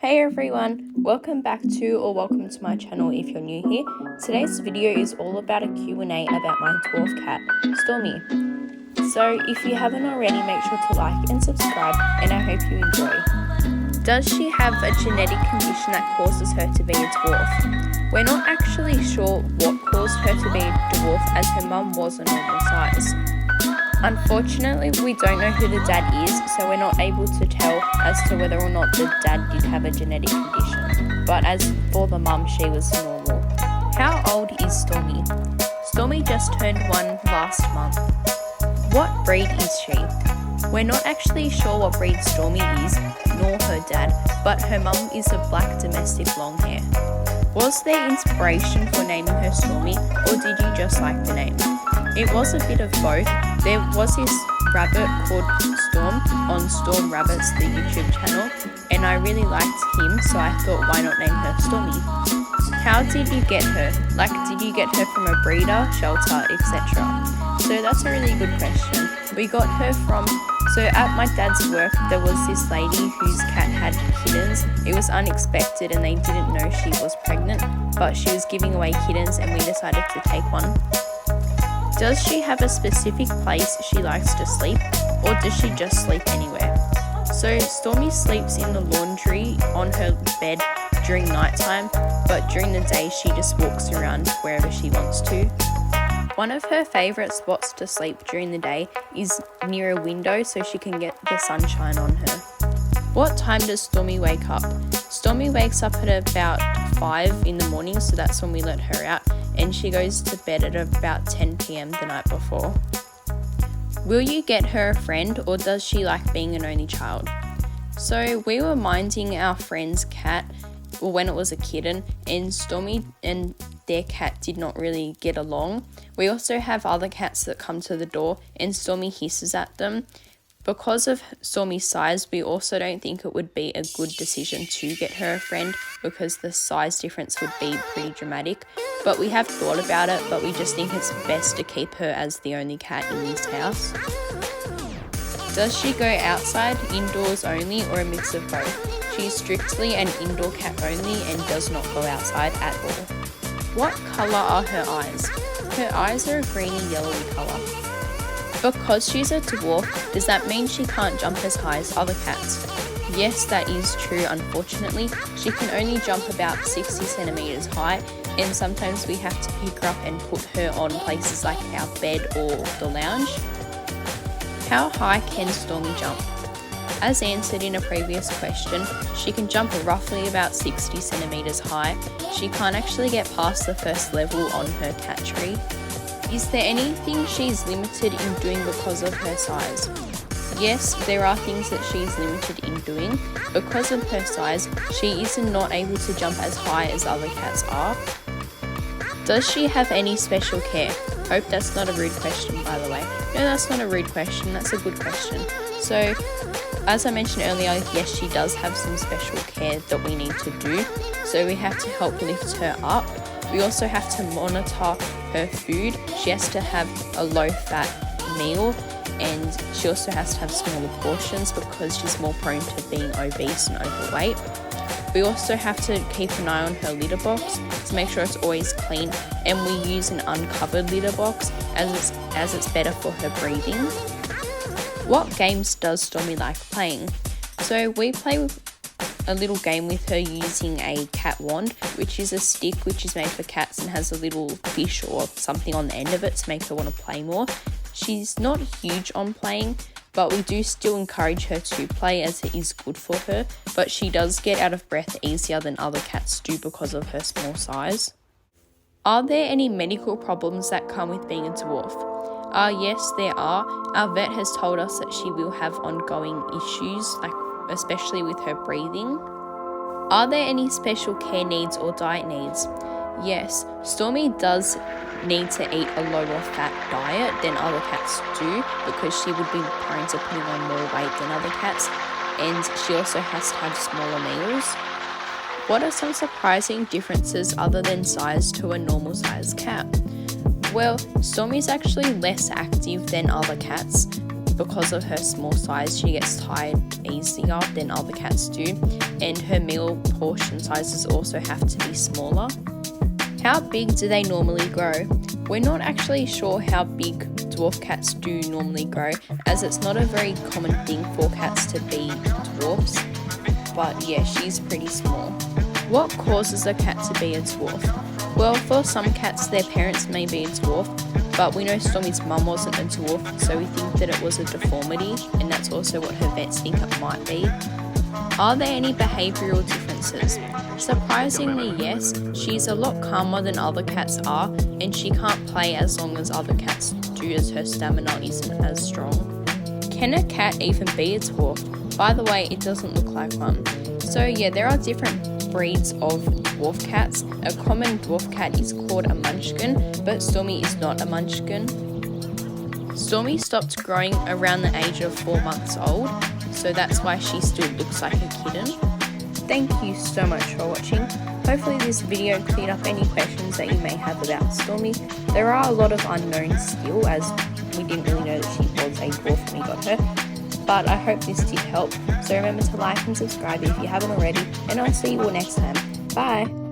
Hey everyone, welcome to my channel if you're new here. Today's video is all about a Q&A about my dwarf cat, Stormy. So if you haven't already, make sure to like and subscribe, and I hope you enjoy. Does she have a genetic condition that causes her to be a dwarf? We're not actually sure what caused her to be a dwarf, as her mum was a normal size. Unfortunately, we don't know who the dad is, so we're not able to tell as to whether or not the dad did have a genetic condition. But as for the mum, she was normal. How old is Stormy? Stormy just turned 1 last month. What breed is she? We're not actually sure what breed Stormy is, nor her dad, but her mum is a black domestic long hair. Was there inspiration for naming her Stormy, or did you just like the name? It was a bit of both. There was this rabbit called Storm on Storm Rabbits, the YouTube channel, and I really liked him, so I thought, why not name her Stormy? How did you get her? Like, did you get her from a breeder, shelter, etc.? So that's a really good question. We got her so at my dad's work, there was this lady whose cat had kittens. It was unexpected and they didn't know she was pregnant, but she was giving away kittens and we decided to take one. Does she have a specific place she likes to sleep, or does she just sleep anywhere? So Stormy sleeps in the laundry on her bed during nighttime, but during the day she just walks around wherever she wants to. One of her favourite spots to sleep during the day is near a window so she can get the sunshine on her. What time does Stormy wake up? Stormy wakes up at about 5 in the morning, so that's when we let her out, and she goes to bed at about 10 p.m. the night before. Will you get her a friend, or does she like being an only child? So we were minding our friend's cat when it was a kitten, and Stormy and their cat did not really get along. We also have other cats that come to the door and Stormy hisses at them. Because of Stormy's size, we also don't think it would be a good decision to get her a friend because the size difference would be pretty dramatic. But we have thought about it, but we just think it's best to keep her as the only cat in this house. Does she go outside, indoors only, or a mix of both? She is strictly an indoor cat only and does not go outside at all. What colour are her eyes? Her eyes are a greeny yellowy colour. Because she's a dwarf, does that mean she can't jump as high as other cats? Yes, that is true, unfortunately. She can only jump about 60 centimetres high, and sometimes we have to pick her up and put her on places like our bed or the lounge. How high can Stormy jump? As answered in a previous question, she can jump roughly about 60 centimetres high. She can't actually get past the first level on her cat tree. Is there anything she's limited in doing because of her size? Yes, there are things that she's limited in doing. Because of her size, she is not able to jump as high as other cats are. Does she have any special care? Hope that's not a rude question, by the way. No, that's not a rude question, that's a good question. So, as I mentioned earlier, yes, she does have some special care that we need to do. So we have to help lift her up. We also have to monitor her food. She has to have a low-fat meal, and she also has to have smaller portions because she's more prone to being obese and overweight. We also have to keep an eye on her litter box to make sure it's always clean, and we use an uncovered litter box as it's better for her breathing. What games does Stormy like playing? So we play a little game with her using a cat wand, which is a stick which is made for cats and has a little fish or something on the end of it to make her want to play more. She's not huge on playing, but we do still encourage her to play as it is good for her, but she does get out of breath easier than other cats do because of her small size. Are there any medical problems that come with being a dwarf? Yes, there are. Our vet has told us that she will have ongoing issues, especially with her breathing. Are there any special care needs or diet needs? Yes, Stormy does need to eat a lower fat diet than other cats do because she would be prone to putting on more weight than other cats, and she also has to have smaller meals. What are some surprising differences other than size to a normal sized cat? Well, Stormy's actually less active than other cats. because of her small size, she gets tired easier than other cats do, and her meal portion sizes also have to be smaller. How big do they normally grow? We're not actually sure how big dwarf cats do normally grow, as it's not a very common thing for cats to be dwarfs, but yeah, she's pretty small. What causes a cat to be a dwarf? Well, for some cats, their parents may be a dwarf, but we know Stormy's mum wasn't a dwarf, so we think that it was a deformity, and that's also what her vets think it might be. Are there any behavioural differences? Surprisingly, yes. She's a lot calmer than other cats are, and she can't play as long as other cats do, as her stamina isn't as strong. Can a cat even be a dwarf? By the way, it doesn't look like one. So yeah, there are different breeds of dwarf cats. A common dwarf cat is called a munchkin, but Stormy is not a munchkin. Stormy stopped growing around the age of 4 months old, so that's why she still looks like a kitten. Thank you so much for watching. Hopefully this video cleared up any questions that you may have about Stormy. There are a lot of unknowns still, as we didn't really know that she was a dwarf when we got her. But I hope this did help. So remember to like and subscribe if you haven't already, and I'll see you all next time. Bye!